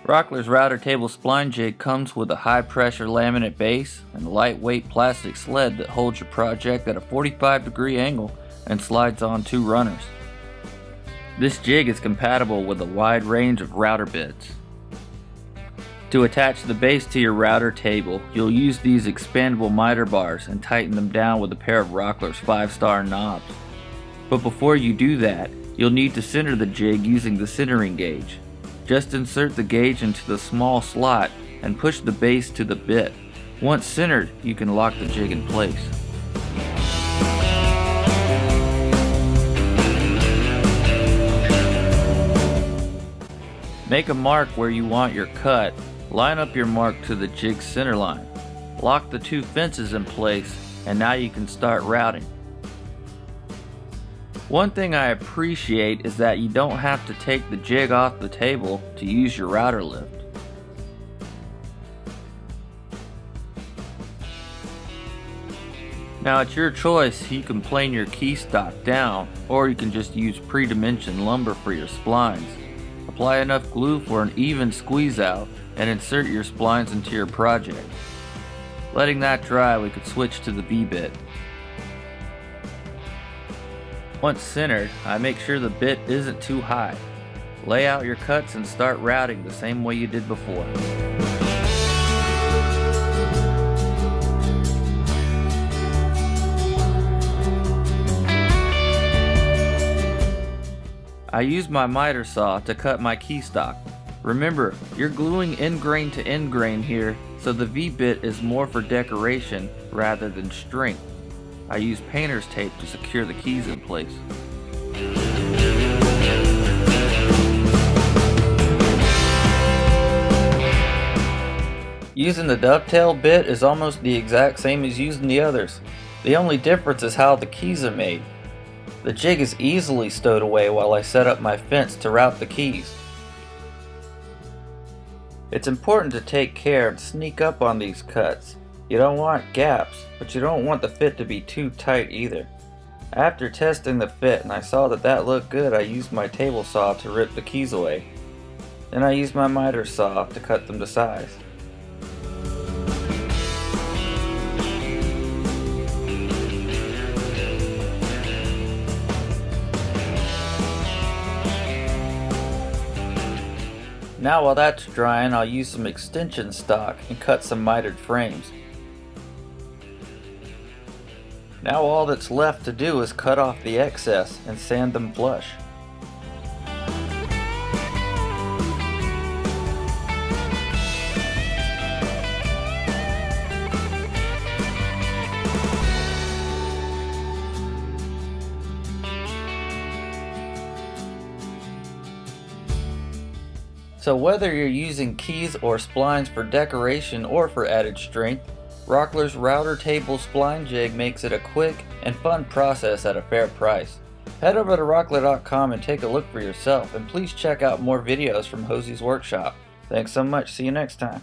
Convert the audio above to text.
Rockler's router table spline jig comes with a high pressure laminate base and a lightweight plastic sled that holds your project at a 45-degree angle and slides on 2 runners. This jig is compatible with a wide range of router bits. To attach the base to your router table, you'll use these expandable miter bars and tighten them down with a pair of Rockler's 5-star knobs. But before you do that, you'll need to center the jig using the centering gauge. Just insert the gauge into the small slot and push the base to the bit. Once centered, you can lock the jig in place. Make a mark where you want your cut. Line up your mark to the jig's center line. Lock the 2 fences in place, and now you can start routing. One thing I appreciate is that you don't have to take the jig off the table to use your router lift. Now it's your choice. You can plane your key stock down, or you can just use pre-dimensioned lumber for your splines. Apply enough glue for an even squeeze out and insert your splines into your project. Letting that dry, we could switch to the V-bit. Once centered, I make sure the bit isn't too high. Lay out your cuts and start routing the same way you did before. I use my miter saw to cut my key stock. Remember, you're gluing end grain to end grain here, so the V-bit is more for decoration rather than strength. I use painter's tape to secure the keys in place. Using the dovetail bit is almost the exact same as using the others. The only difference is how the keys are made. The jig is easily stowed away while I set up my fence to route the keys. It's important to take care and sneak up on these cuts. You don't want gaps, but you don't want the fit to be too tight either. After testing the fit and I saw that looked good, I used my table saw to rip the keys away. Then I used my miter saw to cut them to size. Now while that's drying, I'll use some extension stock and cut some mitered frames. Now all that's left to do is cut off the excess and sand them flush. So whether you're using keys or splines for decoration or for added strength, Rockler's router table spline jig makes it a quick and fun process at a fair price. Head over to rockler.com and take a look for yourself, and please check out more videos from Hosey's workshop. Thanks so much. See you next time.